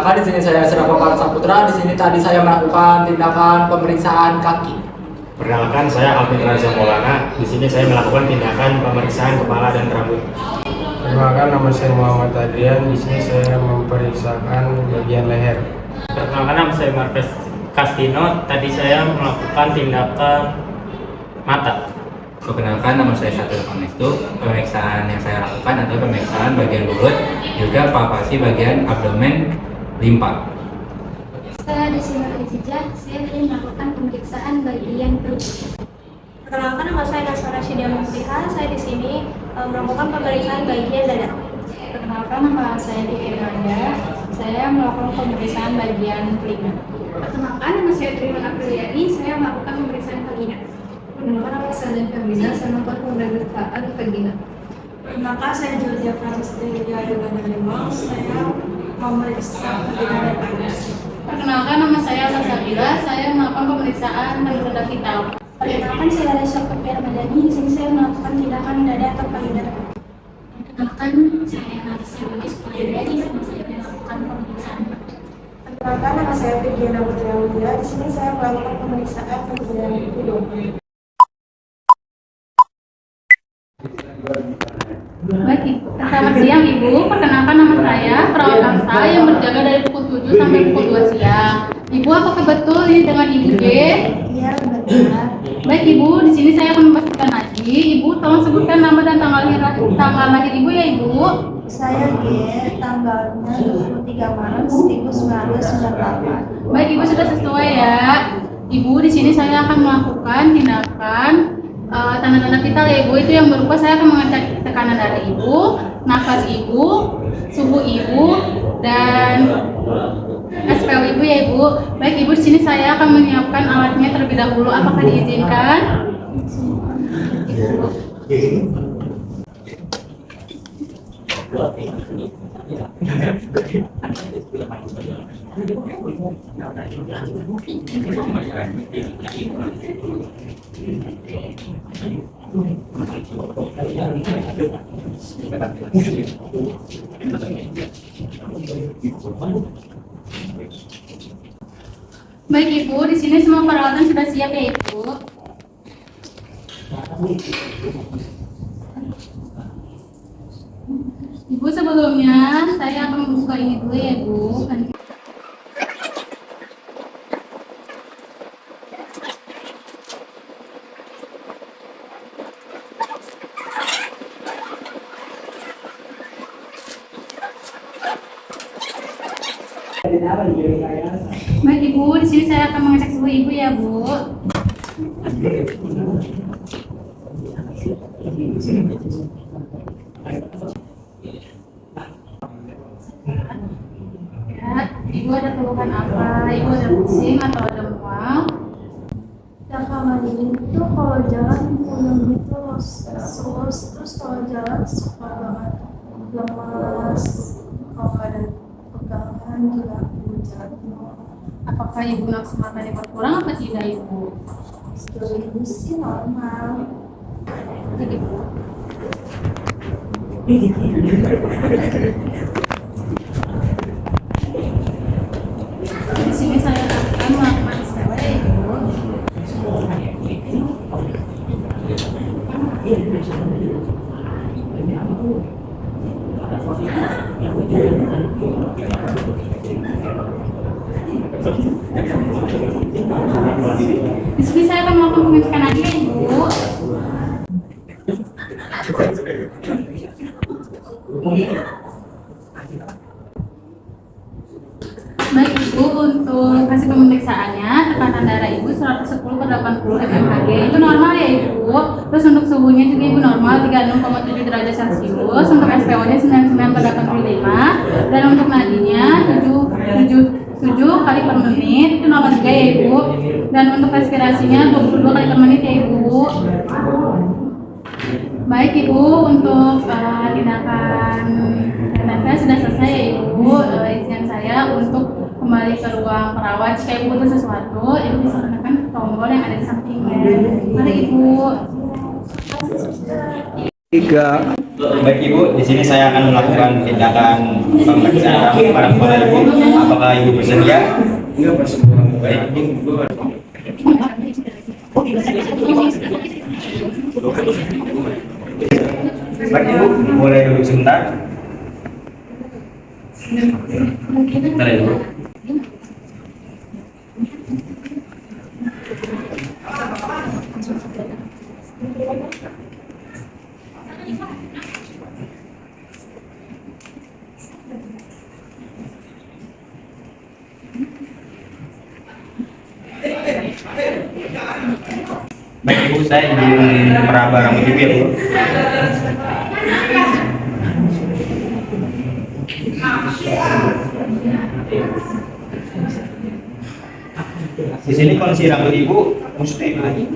Perkenalkan, di sini saya Asraf Saputra. Di sini tadi saya melakukan tindakan pemeriksaan kaki. Perkenalkan, saya Alvin Raza Maulana. Di sini saya melakukan tindakan pemeriksaan kepala dan rambut. Perkenalkan, nama saya Muhammad Adrian. Di sini saya memeriksakan bagian leher. Perkenalkan, nama saya Marques Castino. Tadi saya melakukan tindakan mata. Perkenalkan, nama saya Satur Pangestu. Pemeriksaan yang saya lakukan adalah pemeriksaan bagian mulut, juga palpasi bagian abdomen, limpa. Saya di sini Ijijah. Saya tadi melakukan pemeriksaan bagian perut. Perkenalkan, nama saya Nasara Syidia Mufliha. Saya di sini melakukan pemeriksaan bagian dada. Perkenalkan, nama saya Diki Nanda. Saya melakukan pemeriksaan bagian telinga. Perkenalkan, nama saya Triwan Apriliani. Saya melakukan pemeriksaan vagina. Perkenalkan, nama saya Len Kamina. Saya melakukan pemeriksaan vagina. Perkenalkan, saya Georgia Francesca dengan Limau. Saya memeriksa vagina dan anus. Perkenalkan, nama saya Sasabila. Saya melakukan pemeriksaan tanda vital. Perkenalkan, saya Raisa Kepir Madani. Di sini saya melakukan tindakan dada atau payudara. Perkenalkan, saya Natasha Lubis. Di sini saya melakukan pemeriksaan. Perkenalkan, nama saya Fidiana Putriaudya. Di sini saya melakukan pemeriksaan bagian hidung. Baik, selamat siang Ibu. Perkenalkan, nama saya perawat AMSA yang berjaga dari pukul 7 sampai pukul 2 siang. Ibu, apakah betul ini dengan Ibu G? Iya, benar. Baik Ibu, di sini saya akan memastikan lagi. Ibu, tolong sebutkan nama dan tanggal lahir Ibu ya Ibu. Saya G, tanggalnya 23 Maret 1998. Baik Ibu, sudah sesuai ya. Ibu, di sini saya akan melakukan tindakan tanda-tanda vital ya Ibu. Itu yang berupa saya akan mengecek tekanan darah Ibu, nafas Ibu, suhu Ibu, dan SPO Ibu ya Ibu. Baik Ibu, di sini saya akan menyiapkan alatnya terlebih dahulu. Apakah diizinkan? Baik Ibu, di sini semua peralatan sudah siap ya Ibu. Ibu, sebelumnya saya akan membuka ini dulu ya Ibu. Baik Ibu, di sini saya akan mengecek suhu Ibu ya Bu. Ya, Ibu ada keluhan apa? Ibu ada pusing atau ada mual? Yang kemarin itu kalau jalan puyeng gitu, terus kalau jalan suka banget lemas, kalau ada pegangan juga jalan. Apakah Ibu nafsu makannya berkurang apa tidak Ibu? Sejauh ini sih normal. Jadi Ibu. Di sini saya akan melakukan SPO ya Ibu. Di sini saya akan melakukan pengecekan lagi ya Ibu. Baik Ibu, untuk hasil pemeriksaannya tekanan darah Ibu 110/80 mmHg itu normal ya Ibu. Terus untuk suhunya juga Ibu normal 36,7 derajat Celcius. Untuk SPO-nya 99/85 dan untuk nadinya 7 kali per menit itu normal juga ya Ibu. Dan untuk respirasinya 22 kali per menit ya Ibu. Baik Ibu, untuk tindakan TTV sudah selesai ya Ibu. Izin saya untuk kembali ke ruang perawat. Jika Ibu butuh sesuatu, Ibu bisa tekan tombol yang ada di sampingnya. Mari Ibu. 3 Baik Ibu, di sini saya akan melakukan tindakan pemeriksaan rambut pada kepala Ibu. Apakah Ibu bersedia? Baik. Baik Ibu, boleh duduk sebentar. Bentar ya Ibu. Baik Ibu, saya ingin meraba rambut Ibu ya Bu. Di sini kondisi rambut Ibu mesti baik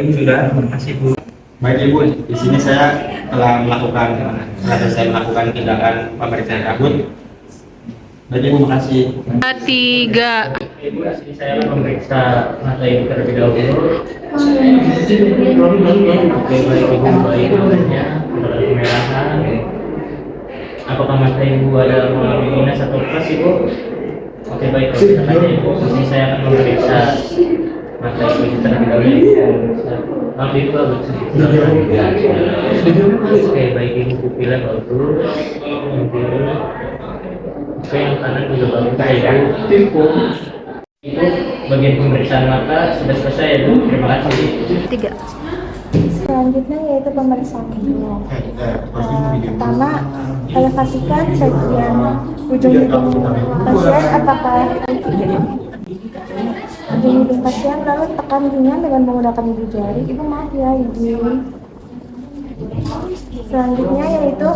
Ibu sudah, terima kasih Bu. Baik Ibu, di sini saya telah melakukan tindakan pemeriksaan rambut. Baik Ibu, makasih. 3. Ibu, di sini saya akan memeriksa mata Ibu terlebih dahulu. Oke, baik Ibu, baik matanya ada kemerahan. Apakah mata Ibu ada mengalami minus atau plus Ibu? Oke, baik, kalau misalkan Ibu, di sini saya akan memeriksa mata Ibu terlebih dahulu. Maaf Ibu, agak sedikit. Oke, baik Ibu, pupilnya bagus. Oke, yang kanan juga bagus ya Ibu. Ibu, bagian pemeriksaan mata sudah selesai ya Bu, terima kasih. 3. Selanjutnya yaitu pemeriksaan hidung. Pertama, elevasikan bagian ujung hidung pasien apakah ujung hidung pasien, lalu tekan ringan dengan menggunakan ibu jari. Ibu maaf ya Ibu. Selanjutnya yaitu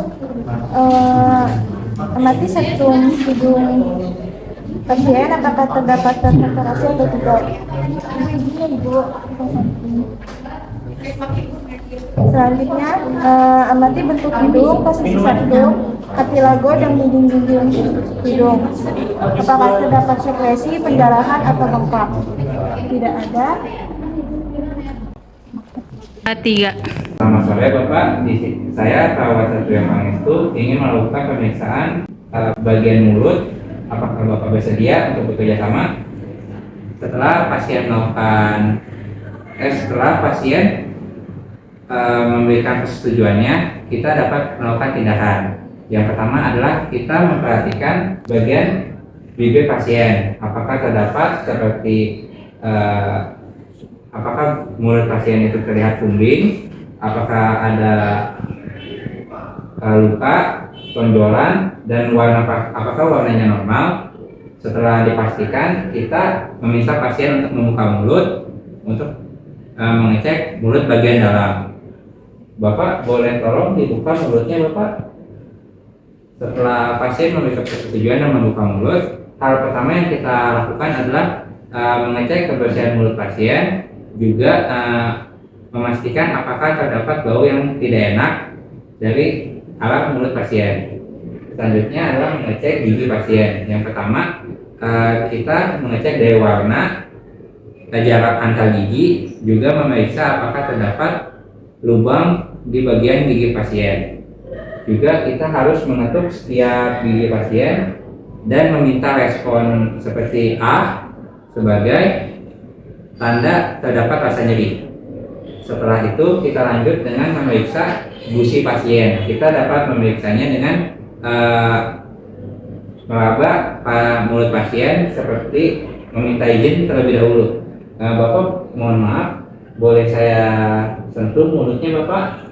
amati septum hidung pasien apakah terdapat perforasi atau tidak. Ibu. Selanjutnya amati bentuk hidung, posisi septum, artilago dan dinding-dinding hidung. Apakah terdapat sekresi, pendarahan atau bengkak? Tidak ada. 3. Selamat sore Bapak, saya Perawat Satria Pangestu ingin melakukan pemeriksaan bagian mulut. Apakah Bapak bersedia untuk bekerja sama? Setelah pasien memberikan persetujuannya, kita dapat melakukan tindakan. Yang pertama adalah kita memperhatikan bagian bibir pasien. Apakah terdapat seperti apakah mulut pasien itu terlihat kumbing, apakah ada luka, tonjolan, dan apakah warnanya normal. Setelah dipastikan, kita meminta pasien untuk membuka mulut untuk mengecek mulut bagian dalam. Bapak boleh tolong dibuka mulutnya Bapak. Setelah pasien memberikan persetujuan dan membuka mulut, hal pertama yang kita lakukan adalah mengecek kebersihan mulut pasien, juga memastikan apakah terdapat bau yang tidak enak dari alat mulut pasien. Selanjutnya adalah mengecek gigi pasien. Yang pertama kita mengecek dari warna, jarak antar gigi, juga memeriksa apakah terdapat lubang di bagian gigi pasien. Juga kita harus mengetuk setiap gigi pasien dan meminta respon seperti A sebagai tanda terdapat rasa nyeri. Setelah itu kita lanjut dengan memeriksa gusi pasien. Kita dapat memeriksanya dengan meraba mulut pasien seperti meminta izin terlebih dahulu. Bapak mohon maaf, boleh saya sentuh mulutnya Bapak?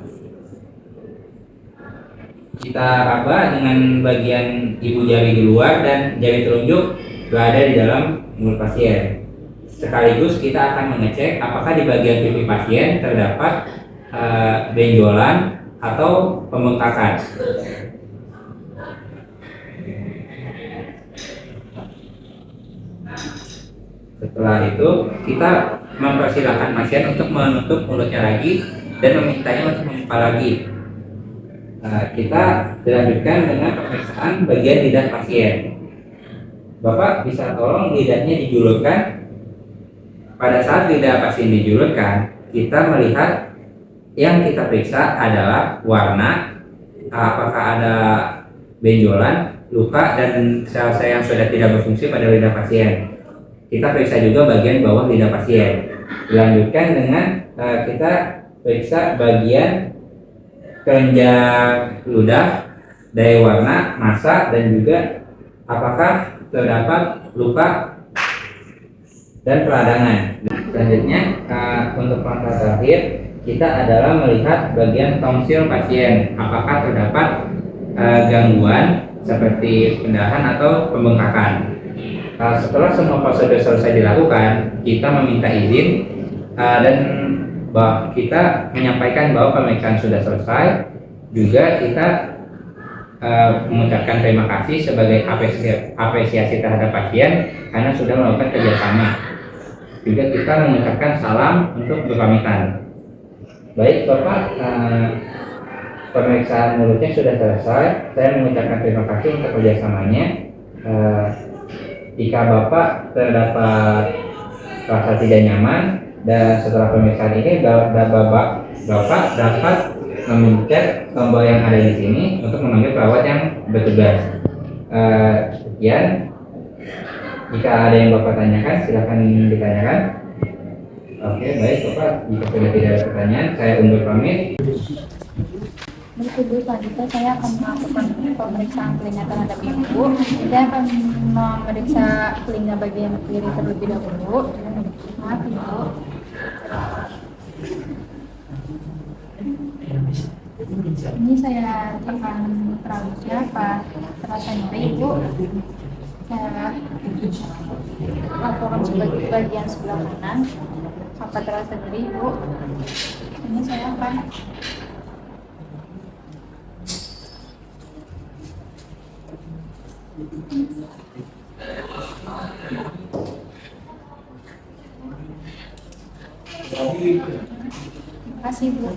Kita raba dengan bagian ibu jari di luar dan jari telunjuk berada di dalam mulut pasien. Sekaligus kita akan mengecek apakah di bagian pipi pasien terdapat benjolan atau pembengkakan. Setelah itu kita mempersilahkan pasien untuk menutup mulutnya lagi dan memintanya untuk membuka lagi. Kita dilanjutkan dengan pemeriksaan bagian lidah pasien. Bapak bisa tolong lidahnya dijulurkan pada saat lidah pasien dijulurkan, kita melihat yang kita periksa adalah warna, apakah ada benjolan, luka, dan sel-sel yang sudah tidak berfungsi pada lidah pasien. Kita periksa juga bagian bawah lidah pasien. Dilanjutkan dengan kita periksa bagian kelenjar ludah, daya warna, massa, dan juga apakah terdapat luka dan peradangan. Selanjutnya untuk langkah terakhir kita adalah melihat bagian tonsil pasien, apakah terdapat gangguan seperti pendahan atau pembengkakan. Setelah semua prosedur selesai dilakukan, kita meminta izin dan kita menyampaikan bahwa pemeriksaan sudah selesai. Juga kita mengucapkan terima kasih sebagai apresiasi terhadap pasien karena sudah melakukan kerjasama. Juga kita mengucapkan salam untuk berpamitan. Baik Bapak, pemeriksaan mulutnya sudah selesai. Saya mengucapkan terima kasih untuk kerjasamanya. Jika Bapak terdapat rasa tidak nyaman dan setelah pemeriksaan ini, Bapak dapat memencet tombol yang ada di sini untuk memanggil perawat yang bertugas. Sekian. Jika ada yang Bapak tanyakan, silakan ditanyakan. Oke, baik Bapak. Jika sudah tidak ada pertanyaan, saya undur pamit. Baik Ibu, selanjutnya saya akan melakukan pemeriksaan telinga terhadap Ibu. Saya akan memeriksa telinga bagian kiri terlebih dahulu. Maaf Ibu. Ini saya tekan rambutnya, Pak. Terasa nyeri Ibu. Saya lakukan sebagai bagian sebelah kanan. Apa terasa nyeri Ibu? Ini saya akan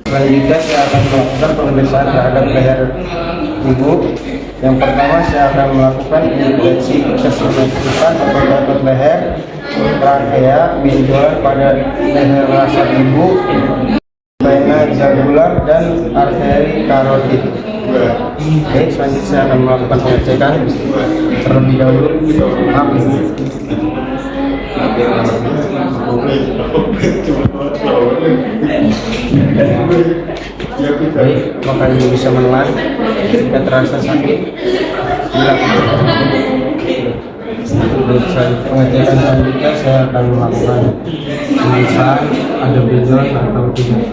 Selanjutnya saya akan melakukan pemeriksaan terhadap leher Ibu. Yang pertama saya akan melakukan injeksi keseluruhan otot leher, trakea, benjolan pada leher rasat Ibu, vena jugular, dan arteri karotid. Baik, selanjutnya saya akan melakukan pengecekan terlebih dahulu. Maaf Ibu. Baik, maka Ibu bisa menelan jika terasa sakit. Pengecekan selanjutnya saya akan melakukan pemeriksaan ada benjolan atau tidak.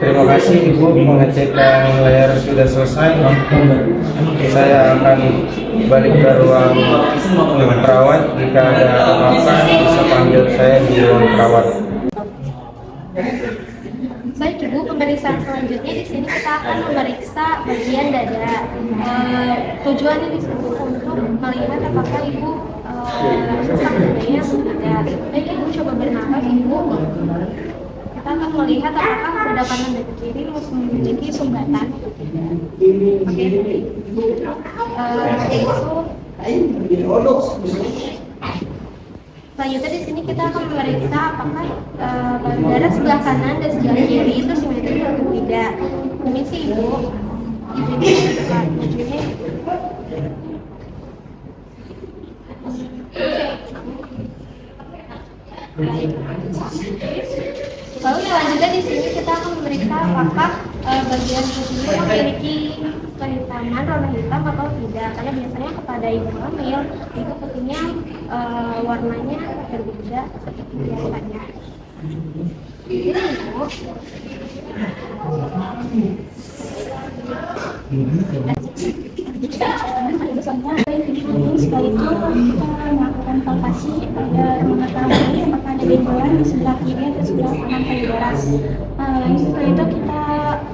Terima kasih Ibu, pengecekan leher sudah selesai. Saya akan balik ke ruang perawat. Jika ada apa-apa bisa panggil saya di ruang perawat. Baik Ibu, pemeriksaan selanjutnya di sini kita akan memeriksa bagian dada. Tujuannya di sini untuk melihat apakah Ibu sesak dadanya atau tidak. Baik Ibu, coba bernapas Ibu. Kita akan melihat apakah kudapan dada kiri memiliki sumbatan. Oke. Selanjutnya di sini kita akan memeriksa apakah darah sebelah kanan dan sebelah kiri itu simetris atau tidak. Permisi Ibu. Izin. Lalu selanjutnya di sini kita akan memeriksa apakah bagian tubuh memiliki kehitaman, warna hitam atau tidak. Karena biasanya kepada ibu hamil itu putihnya warnanya berbeda seperti biasanya. Ini Ibu. Setelah itu kita melakukan palpasi pada mengetahui apakah ada benjolan di sebelah kiri atau sebelah kanan payudara. Setelah itu kita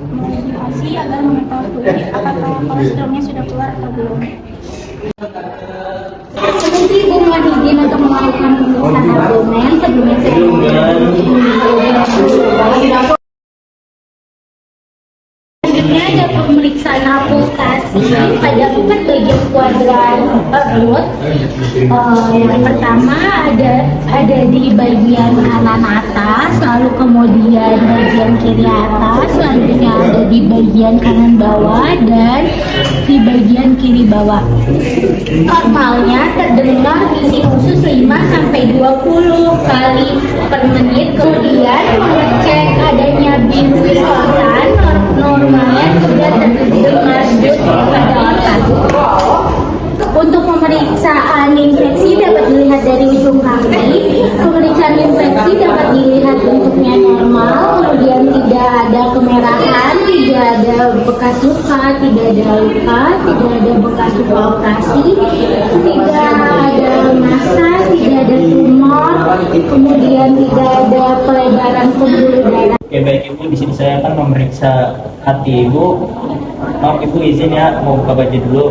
mengedukasi agar mengetahui apakah kolesterolnya sudah keluar atau belum. Seperti Ibu mohon izin untuk melakukan pemeriksaan abdomen sebelumnya selanjutnya ada pemeriksaan apostasis. operasi ada 4 bagian kuadran perut. Yang pertama ada di bagian kanan atas, lalu kemudian bagian kiri atas, selanjutnya ada di bagian kanan bawah dan di bagian kiri bawah. Normalnya terdengar isi usus 5 sampai 20 kali per menit. Kemudian mengecek adanya bimbing organ, normalnya sudah terdengar dus pada organ. Untuk pemeriksaan infeksi dapat dilihat dari ujung kaki. Pemeriksaan infeksi dapat dilihat bentuknya normal, kemudian tidak ada kemerahan, tidak ada bekas luka, tidak ada luka, tidak ada bekas luka operasi, tidak ada massa, tidak ada tumor, kemudian tidak ada pelebaran pembuluh darah. Oke baik Ibu, di sini saya akan memeriksa hati Ibu. Maaf Ibu izin ya, mau buka baju dulu.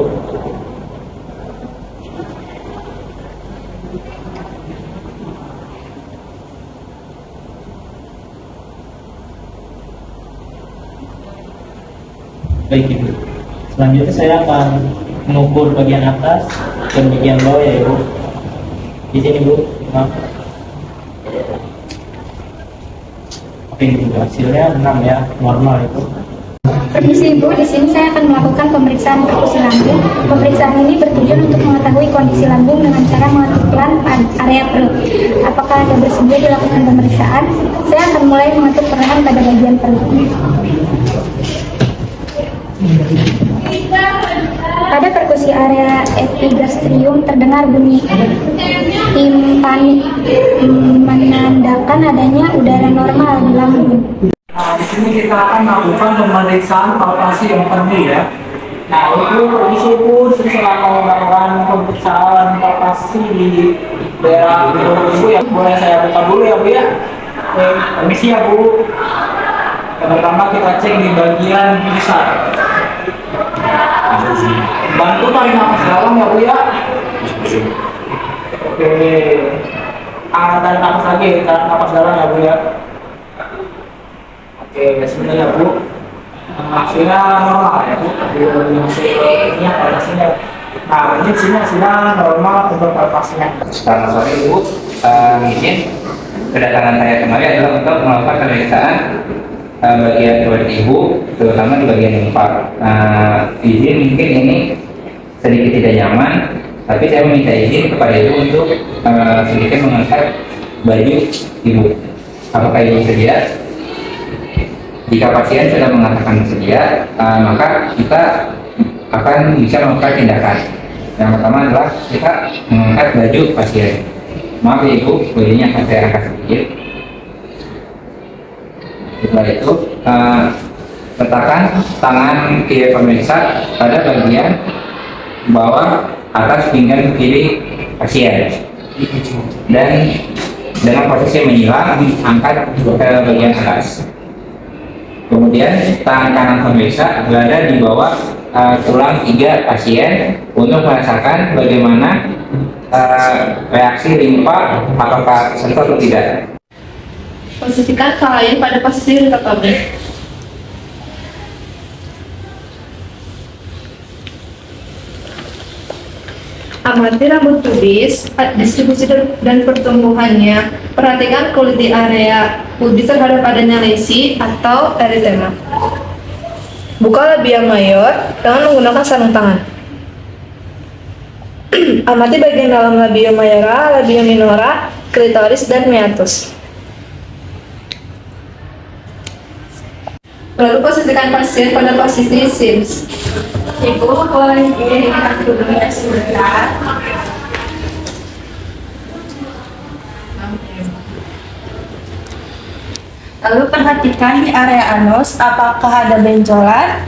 Baik Ibu, selanjutnya saya akan mengukur bagian atas dan bagian bawah ya Ibu. Di sini Bu, maaf. Oke Ibu, hasilnya 6 ya, normal itu. Permisi Ibu, di sini saya akan melakukan pemeriksaan perkusi lambung. Pemeriksaan ini bertujuan untuk mengetahui kondisi lambung dengan cara mengetukkan area perut. Apakah Anda bersedia dilakukan pemeriksaan? Saya akan mulai mengetuk perlahan pada bagian perut. Pada perkusi area epigastrium terdengar bunyi timpanik, menandakan adanya udara normal di lambung. Nah, di sini kita akan melakukan pemeriksaan palpasi yang penuh ya. Nah, untuk permisi Bu, saya mau melakukan pemeriksaan palpasi di daerah perut Ibu ya. Boleh saya buka dulu ya Bu ya. Oke, permisi ya Bu. Yang pertama kita cek di bagian pusat. Bantu tarik nafas dalam ya Bu ya. Oke. Tarik nafas lagi, tarik nafas dalam ya Bu ya. Oke, sebenarnya ya Bu. Hasilnya normal ya Bu. Hasilnya palpasinya. Nah, ini hasilnya normal untuk palpasinya. Selamat sore Ibu, izin kedatangan saya kemari adalah untuk melakukan pemeriksaan bagian perut Ibu, terutama di bagian limpa. Izin mungkin ini sedikit tidak nyaman, tapi saya meminta izin kepada Ibu untuk sedikit mengangkat baju Ibu. Apakah Ibu sedia? Jika pasien sudah mengatakan sedia, maka kita akan bisa melakukan tindakan. Yang pertama adalah kita mengangkat baju pasien. Maaf ya Ibu, bajunya akan saya angkat sedikit. Setelah itu, letakkan tangan kiri pemeriksa pada bagian bawah atas pinggang kiri pasien, dan dengan posisi menyilang angkat ke bagian atas. Kemudian tangan kanan pemeriksa berada di bawah tulang iga pasien untuk merasakan bagaimana reaksi limpa, apakah sentuh atau tidak. Posisikan kalian pada posisi retaktabel. Amati rambut pubis, distribusi dan pertumbuhannya. Perhatikan kulit di area pubis terhadap adanya lesi atau eritema. Buka labia mayor dengan menggunakan sarung tangan. Amati bagian dalam labia mayora, labia minora, klitoris, dan meatus. Lalu posisikan pasien pada posisi SIMS. Ibu boleh dilihat dulunya sebentar. Lalu perhatikan di area anus apakah ada benjolan.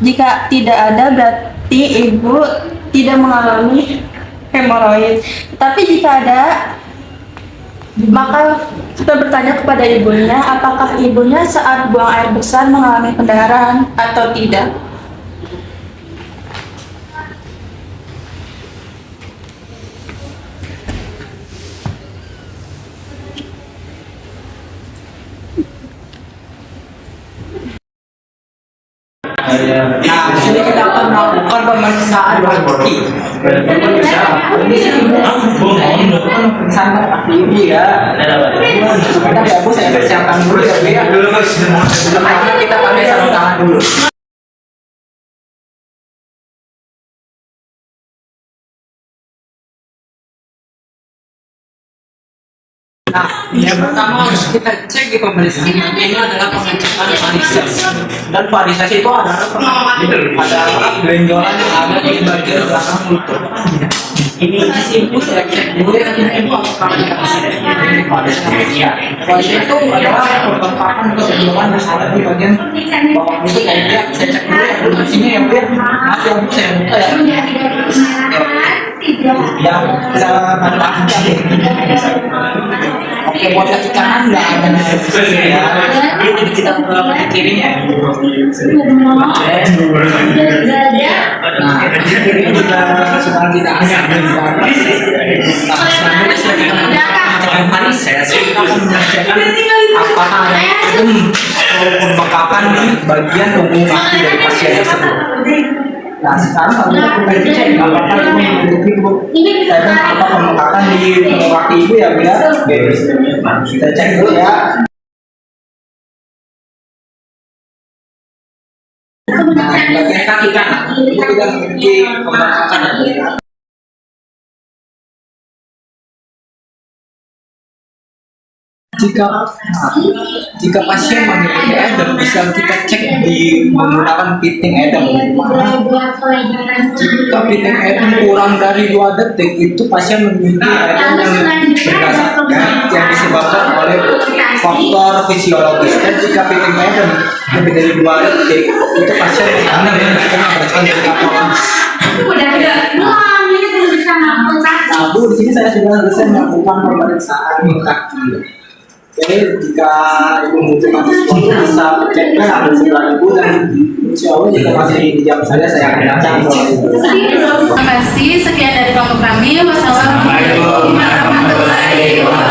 Jika tidak ada, berarti ibu tidak mengalami hemoroid. Tapi jika ada, maka kita bertanya kepada ibunya apakah ibunya saat buang air besar mengalami pendarahan atau tidak. Nah, di sini kita akan melakukan pemeriksaan kaki. Pemeriksaan kaki ibu ya. Sebentar ya Bu, saya persiapkan dulu ya Bu ya. Sebelumnya kita pakai sarung tangan dulu. Nah, yang pertama harus kita cek di pemeriksaan ini adalah pengecekan varises. Dan varises itu adalah benjolan yang ada di bagian belakang lutut. Ini ibu saya cek dulu ya, ini apakah ini varises ya. Varises itu adalah pertempatan atau benjolan yang ada di bagian bawah lutut ya. Saya cek dulu ya, di sini ya Bu ya. Maaf ya Bu, saya buka ya. Ya, bisa manfaatkan ya. Oke, buat kaki kanan nggak ada ya. Kita ke kiri ya. Nah, kiri juga sudah kita angkat. Nah, selanjutnya sudah kita menggunakan varises. Kita akan mengerjakan apakah ada pembengkakan di bagian punggung kaki dari pasien tersebut. Nah, sekarang kalau kita kembali cek apakah itu memiliki apa pembengkakan di punggung kaki ibu ya Bu ya. Kita cek dulu ya. Nah, bagian kaki kanan itu tidak memiliki pembengkakan ya. Jika pasien memiliki edem, bisa kita cek di menggunakan fitting edem. Jika fitting edem kurang dari 2 detik, itu pasien memiliki edem yang disebabkan oleh faktor fisiologis. Dan jika fitting edem lebih dari 2 detik, itu pasien memiliki kapasitas. Nah, Bu, di sini saya sudah selesai melakukan pemeriksaan kaki. Jadi jika ibu membutuhkan sesuatu bisa cekkan ada sebelah ibu dan insya Allah jika masih jam saya akan datang. Terima kasih, sekian dari kelompok kami. Wassalamualaikum warahmatullahi wabarakatuh.